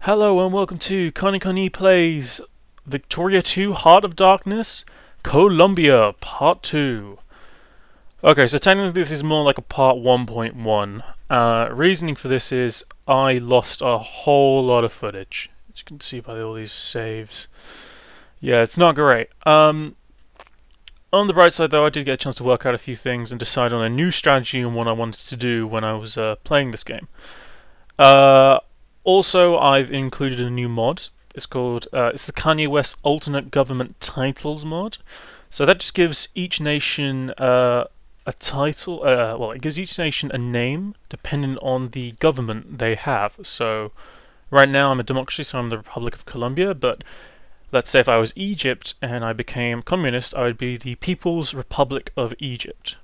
Hello and welcome to KarneeKarnay Plays Victoria 2 Heart of Darkness Colombia Part 2. Okay, so technically this is more like a Part 1.1. Reasoning for this is I lost a whole lot of footage. As you can see by all these saves. Yeah, it's not great. On the bright side though, I did get a chance to work out a few things and decide on a new strategy and what I wanted to do when I was playing this game. Also, I've included a new mod. It's called it's the Kanye West Alternate Government Titles mod. So that just gives each nation a title. Well, it gives each nation a name depending on the government they have. So right now I'm a democracy, so I'm the Republic of Colombia. But let's say if I was Egypt and I became communist, I would be the People's Republic of Egypt.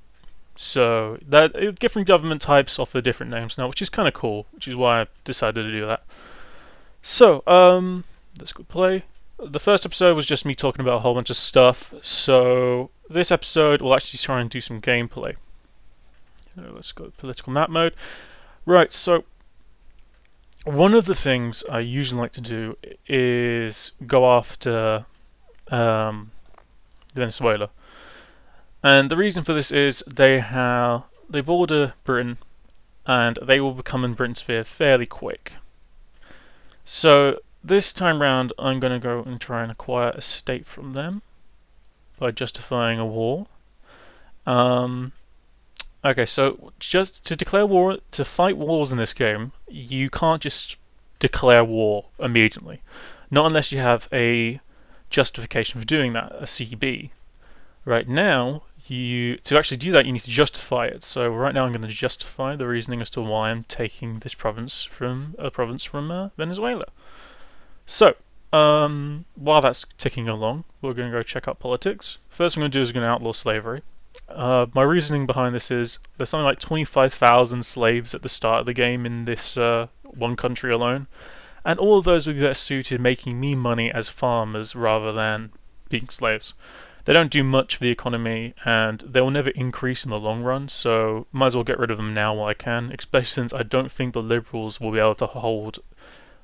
So that different government types offer different names now, which is kind of cool, which is why I decided to do that. So, let's go play. The first episode was just me talking about a whole bunch of stuff, so this episode will actually try and do some gameplay. Let's go to political map mode. Right, so one of the things I usually like to do is go after Venezuela. And the reason for this is they border Britain, and they will become in Britain's sphere fairly quick. So this time round, I'm going to go and try and acquire a state from them by justifying a war. Okay, so just to declare war, to fight wars in this game, you can't just declare war immediately, not unless you have a justification for doing that, a CB. Right now, to actually do that, you need to justify it. So right now I'm going to justify the reasoning as to why I'm taking this province from Venezuela. So while that's ticking along, we're going to go check out politics. First thing I'm going to do is going to outlaw slavery. My reasoning behind this is there's something like 25,000 slaves at the start of the game in this one country alone, and all of those would be better suited making me money as farmers rather than being slaves. They don't do much for the economy, and they will never increase in the long run, so might as well get rid of them now while I can, especially since I don't think the Liberals will be able to hold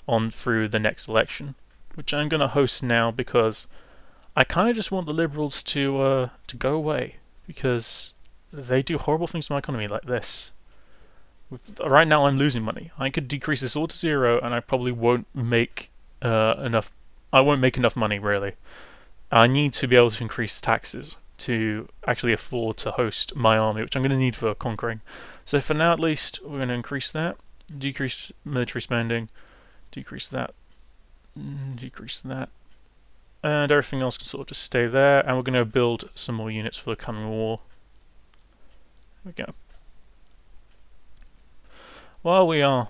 on through the next election, which I'm going to host now because I kind of just want the Liberals to go away, because they do horrible things to my economy like this. Right now I'm losing money. I could decrease this all to 0 and I probably won't make enough. I won't make enough money, really. I need to be able to increase taxes to actually afford to host my army, which I'm going to need for conquering. So for now at least, we're going to increase that, decrease military spending, decrease that, and everything else can sort of just stay there, and we're going to build some more units for the coming war. There we go. While we are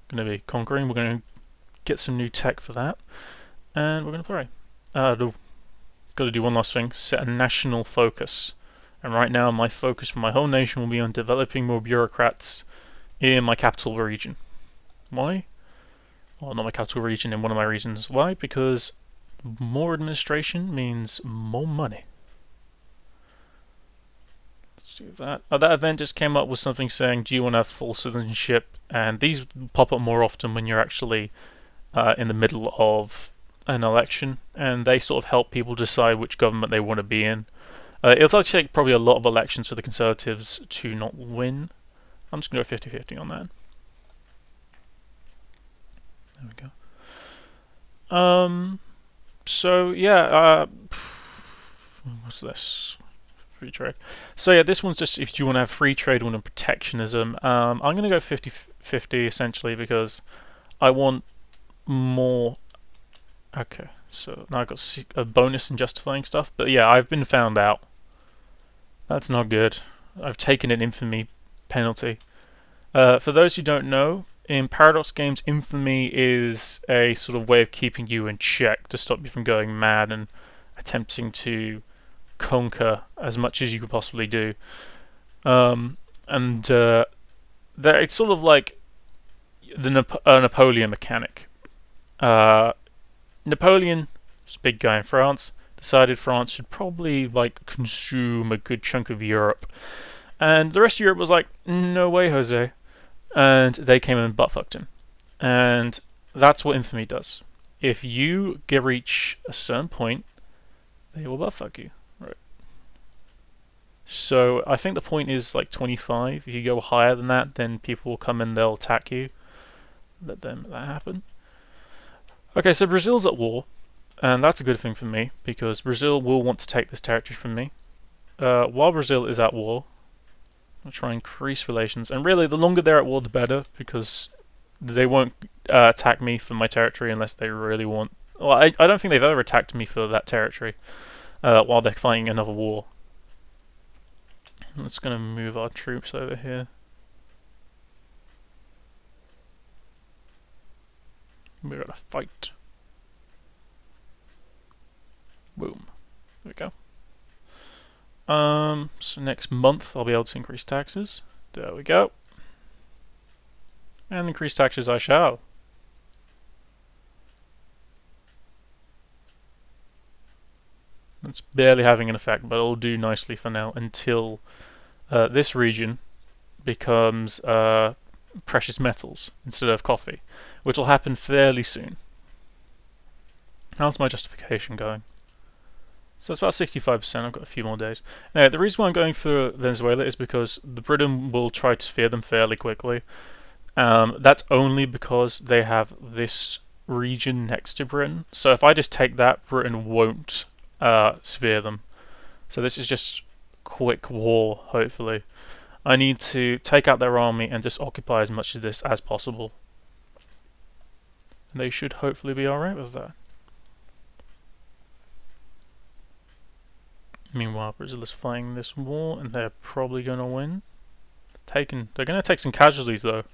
going to be conquering, we're going to get some new tech for that, and we're going to play. Got to do one last thing, set a national focus. And right now my focus for my whole nation will be on developing more bureaucrats in my capital region. Why? Well, not my capital region, in one of my regions. Why? Because more administration means more money. Let's do that. That event just came up with something saying, do you want to have full citizenship? And these pop up more often when you're actually in the middle of an election, and they sort of help people decide which government they want to be in. It'll take probably a lot of elections for the Conservatives to not win. I'm just going to go 50-50 on that. There we go. So yeah, what's this? Free trade. So yeah, this one's just if you want to have free trade and protectionism. I'm going to go 50-50 essentially because I want more. Okay, so now I've got a bonus in justifying stuff, but yeah, I've been found out. That's not good. I've taken an infamy penalty. For those who don't know, in Paradox games, infamy is a sort of way of keeping you in check to stop you from going mad and attempting to conquer as much as you could possibly do. It's sort of like the Napoleon mechanic. Napoleon, this big guy in France, decided France should probably consume a good chunk of Europe, and the rest of Europe was like, no way, Jose, and they came and butt fucked him. And that's what infamy does. If you reach a certain point, they will buttfuck you. Right. So I think the point is like 25. If you go higher than that, then people will come and they'll attack you. Let that happen. Okay, so Brazil's at war, and that's a good thing for me, because Brazil will want to take this territory from me. While Brazil is at war, I'll try and increase relations, and really the longer they're at war the better, because they won't attack me for my territory unless they really want. Well, I don't think they've ever attacked me for that territory while they're fighting another war. I'm just going to move our troops over here. We're gonna fight. Boom. There we go. So next month I'll be able to increase taxes. There we go. And increase taxes I shall. It's barely having an effect, but it'll do nicely for now until this region becomes precious metals instead of coffee, which will happen fairly soon. How's my justification going? So it's about 65%, I've got a few more days. Now, the reason why I'm going for Venezuela is because the Britain will try to sphere them fairly quickly. That's only because they have this region next to Britain. So if I just take that, Britain won't sphere them. So this is just quick war, hopefully. I need to take out their army and just occupy as much of this as possible. And they should hopefully be alright with that. Meanwhile, Brazil is fighting this war, and they're probably going to win. They're going to take some casualties, though.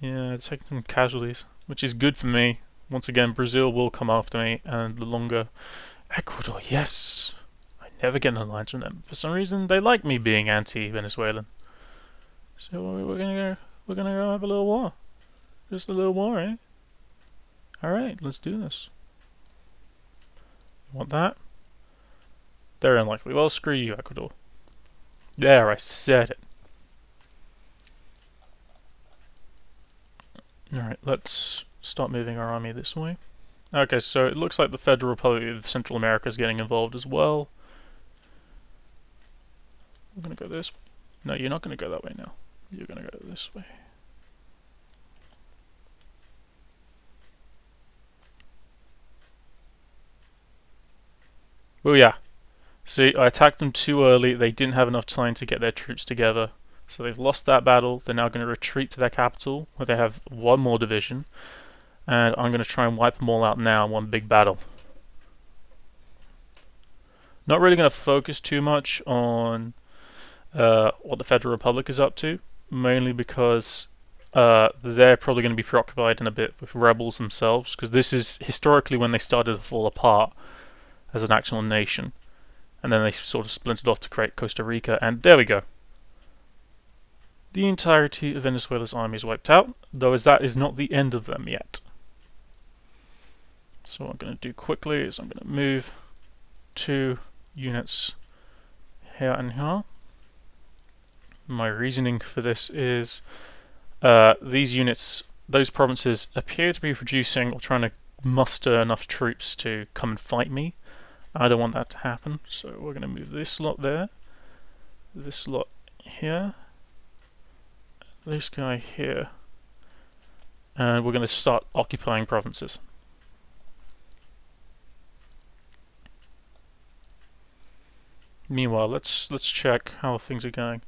Yeah, they're taking some casualties, which is good for me. Once again, Brazil will come after me, and the longer... Ecuador, yes! I never get an alliance from them. For some reason, they like me being anti-Venezuelan. So we're gonna go have a little war. Just a little war, eh? Alright, let's do this. Want that? They're unlikely. Well, screw you, Ecuador. There, I said it. Alright, let's start moving our army this way. Okay, so it looks like the Federal Republic of Central America is getting involved as well. We're gonna go this way. No, you're not gonna go that way now. You're gonna go this way. Oh yeah. See, I attacked them too early. They didn't have enough time to get their troops together. So they've lost that battle. They're now going to retreat to their capital, where they have one more division. And I'm going to try and wipe them all out now in one big battle. Not really going to focus too much on what the Federal Republic is up to, mainly because they're probably going to be preoccupied in a bit with rebels themselves, because this is historically when they started to fall apart as an actual nation. And then they sort of splintered off to create Costa Rica, and there we go. The entirety of Venezuela's army is wiped out, though as that is not the end of them yet. So what I'm going to do quickly is I'm going to move 2 units here and here. My reasoning for this is these units, those provinces appear to be producing or trying to muster enough troops to come and fight me. I don't want that to happen, so we're going to move this lot there, this lot here, this guy here, and we're going to start occupying provinces. Meanwhile, let's check how things are going.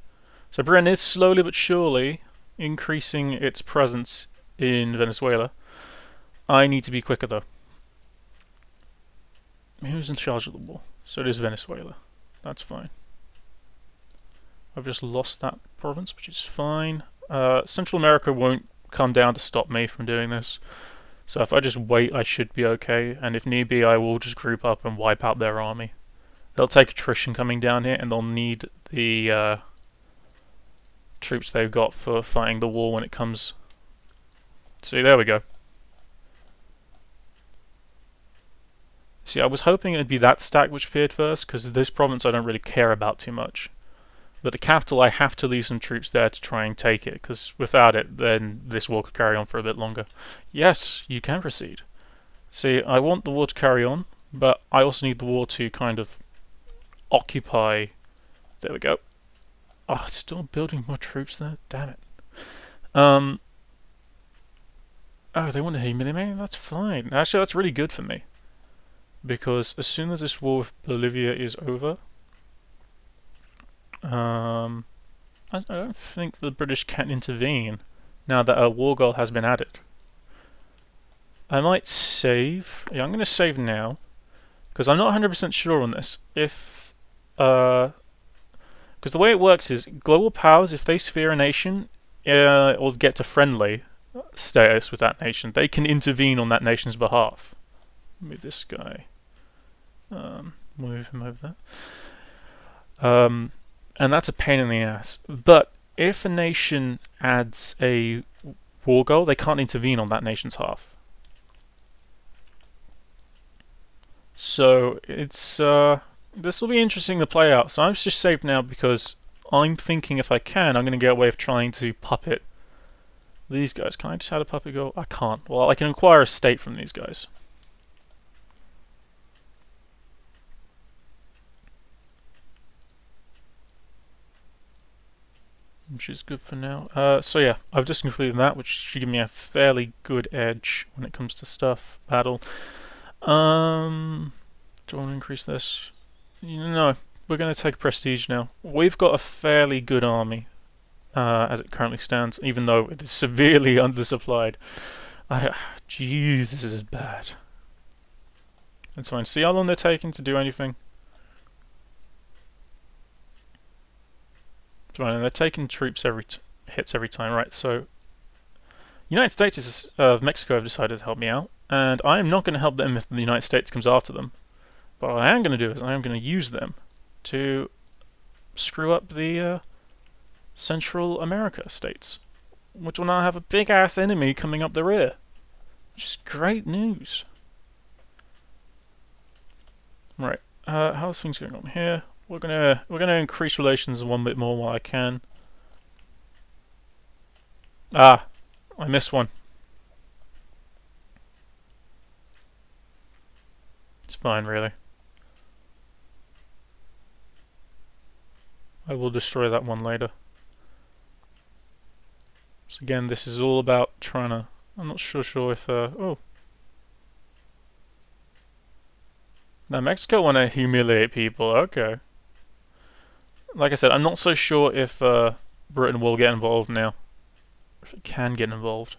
So Britain is slowly but surely increasing its presence in Venezuela. I need to be quicker though. Who's in charge of the war? So it is Venezuela. That's fine. I've just lost that province, which is fine. Central America won't come down to stop me from doing this. So if I just wait, I should be okay. And if need be, I will just group up and wipe out their army. They'll take attrition coming down here, and they'll need the troops they've got for fighting the war when it comes. See, there we go. See, I was hoping it would be that stack which appeared first, because this province I don't really care about too much. But the capital, I have to leave some troops there to try and take it, because without it, then this war could carry on for a bit longer. Yes, you can proceed. See, I want the war to carry on, but I also need the war to kind of occupy. There we go. Oh, it's still building more troops there? Damn it. Oh, they want to humiliate me? That's fine. Actually, that's really good for me. Because as soon as this war with Bolivia is over, I don't think the British can intervene now that a war goal has been added. I might save. Yeah, I'm going to save now. Because I'm not 100% sure on this. Because the way it works is, global powers, if they sphere a nation, or get to friendly status with that nation, they can intervene on that nation's behalf. Move this guy. Move him over there. And that's a pain in the ass. But if a nation adds a war goal, they can't intervene on that nation's half. So it's this will be interesting to play out. So I'm just saved now because I'm thinking if I can, I'm going to get a way of trying to puppet these guys. Can I just add a puppet goal? I can't. Well, I can acquire a state from these guys. Which is good for now. So yeah, I've just completed that, which should give me a fairly good edge when it comes to stuff, battle. Do I want to increase this? No, we're going to take prestige now. We've got a fairly good army, as it currently stands, even though it is severely undersupplied. Jeez, this is bad. That's fine. See how long they're taking to do anything? It's fine, and they're taking troops hits every time, right? So, United States of Mexico have decided to help me out. And I am not going to help them if the United States comes after them. But what I am going to do is I am going to use them to screw up the Central America states, which will now have a big-ass enemy coming up the rear. Which is great news. Right, how's things going on here? We're gonna increase relations one bit more while I can. Ah, I missed one. It's fine, really. I will destroy that one later. So again, this is all about trying to... I'm not sure if... oh. Now, Mexico want to humiliate people. Okay. Like I said, I'm not so sure if Britain will get involved now. If it can get involved.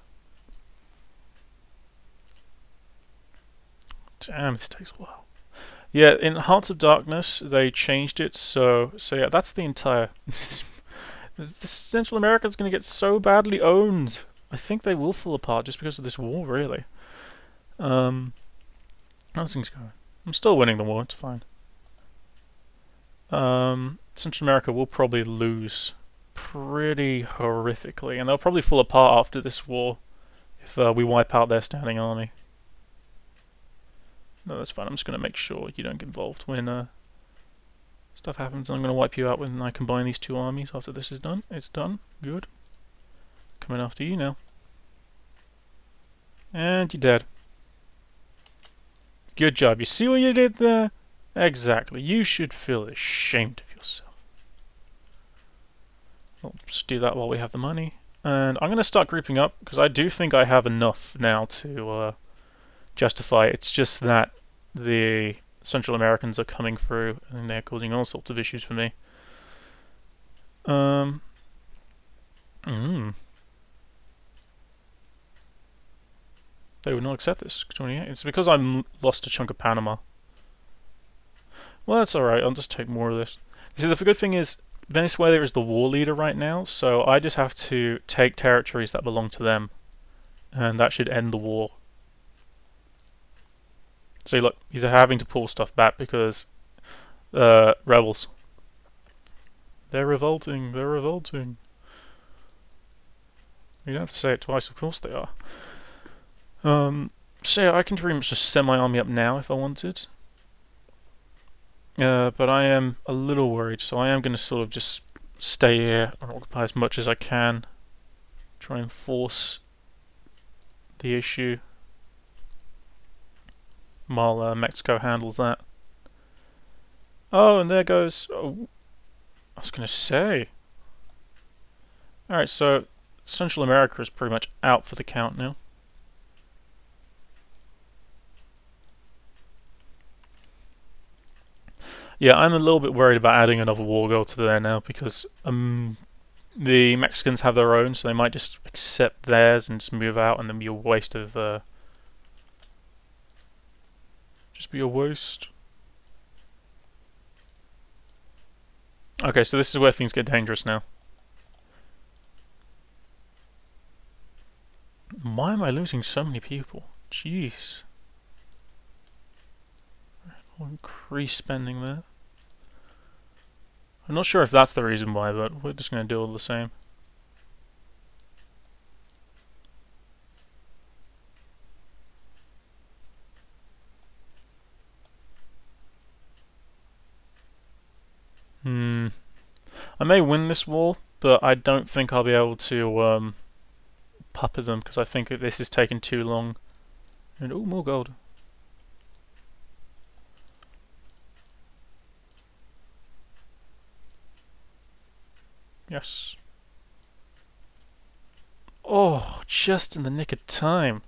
Damn, this takes a while. Yeah, in Hearts of Darkness, they changed it, so yeah, that's the entire... Central America is going to get so badly owned. I think they will fall apart just because of this war, really. How's things going? I'm still winning the war, it's fine. Central America will probably lose pretty horrifically, and they'll probably fall apart after this war if we wipe out their standing army. No, that's fine. I'm just going to make sure you don't get involved when stuff happens. I'm going to wipe you out when I combine these two armies after this is done. It's done. Good. Coming after you now. And you're dead. Good job. You see what you did there? Exactly. You should feel ashamed of yourself. I'll just do that while we have the money. And I'm going to start grouping up, because I do think I have enough now to justify it. It's just that the Central Americans are coming through, and they're causing all sorts of issues for me. They would not accept this. 28. It's because I lost a chunk of Panama. Well, that's alright. I'll just take more of this. See, the good thing is, Venezuela is the war leader right now, so I just have to take territories that belong to them. And that should end the war. See, look, he's having to pull stuff back because rebels. They're revolting, they're revolting. You don't have to say it twice, of course they are. So yeah, I can pretty much just send my army up now if I wanted. But I am a little worried, so I am going to sort of just stay here and occupy as much as I can. Try and force the issue while Mexico handles that. Oh, and there goes... Oh, I was going to say... Alright, so Central America is pretty much out for the count now. Yeah, I'm a little bit worried about adding another war goal to there now because the Mexicans have their own, so they might just accept theirs and just move out, and then be a waste of just be a waste. Okay, so this is where things get dangerous now. Why am I losing so many people? Jeez. I'll increase spending there. I'm not sure if that's the reason why, but we're just going to do all the same. I may win this war, but I don't think I'll be able to puppet them, because I think this is taking too long. And oh, more gold. Yes. Oh, just in the nick of time.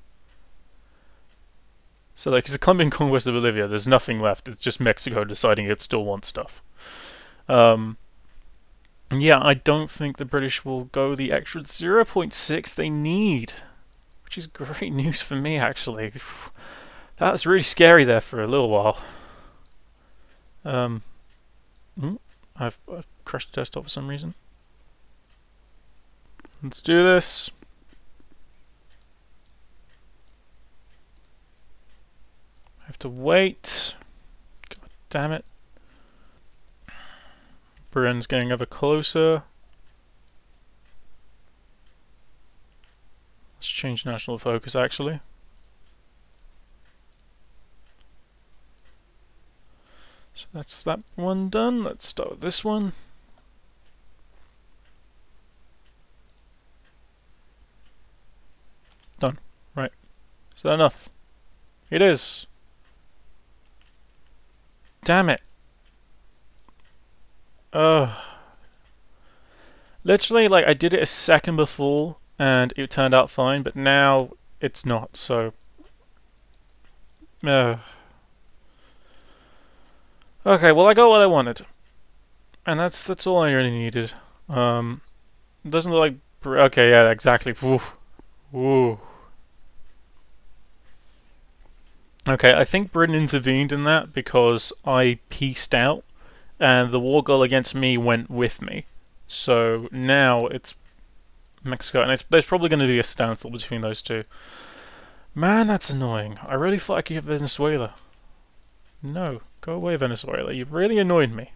So, like, it's the Colombian conquest of Bolivia. There's nothing left. It's just Mexico deciding it still wants stuff. Yeah, I don't think the British will go the extra 0.6 they need, which is great news for me, actually. That was really scary there for a little while. I've crashed the desktop for some reason. Let's do this. I have to wait. God damn it. Britain's getting ever closer. Let's change national focus, actually. So that's that one done. Let's start with this one. Done. Right. Is that enough? It is. Damn it. Literally, like, I did it a second before and it turned out fine, but now it's not, so... Okay, well, I got what I wanted. And that's all I really needed. It doesn't look like... Okay, yeah, exactly. Woo. Woo. Okay, I think Britain intervened in that because I peaced out, and the war goal against me went with me. So now it's Mexico, and there's probably going to be a standstill between those two. Man, that's annoying. I really thought I could get Venezuela. No, go away, Venezuela. You've really annoyed me.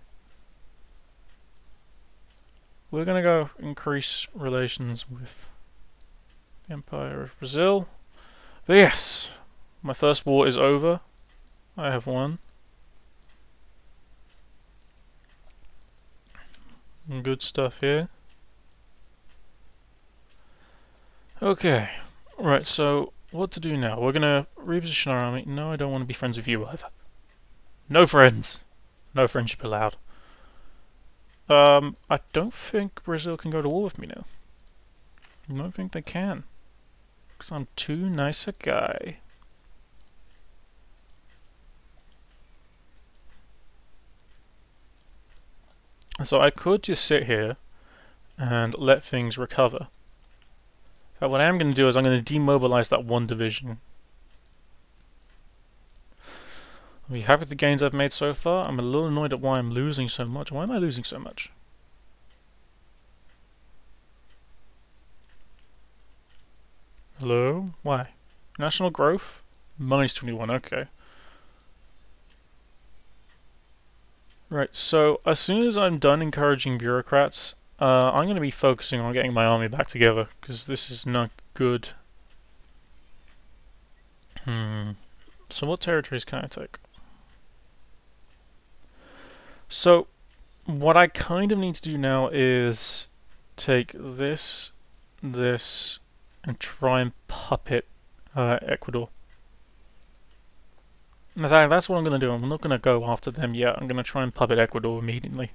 We're going to go increase relations with the Empire of Brazil. But yes, my first war is over. I have won. Good stuff here. Okay, right, so what to do now? We're gonna reposition our army. No, I don't want to be friends with you either. No friends! No friendship allowed. I don't think Brazil can go to war with me now. I don't think they can. Because I'm too nice a guy. So I could just sit here and let things recover. But what I am going to do is I'm going to demobilize that one division. I'll be happy with the gains I've made so far. I'm a little annoyed at why I'm losing so much. Why am I losing so much? Hello? Why? National growth? Minus 21, okay. Right, so as soon as I'm done encouraging bureaucrats, I'm going to be focusing on getting my army back together, because this is not good. So what territories can I take? So, What I kind of need to do now is take this, this, and try and puppet Ecuador. In fact, that's what I'm going to do. I'm not going to go after them yet. I'm going to try and puppet Ecuador immediately.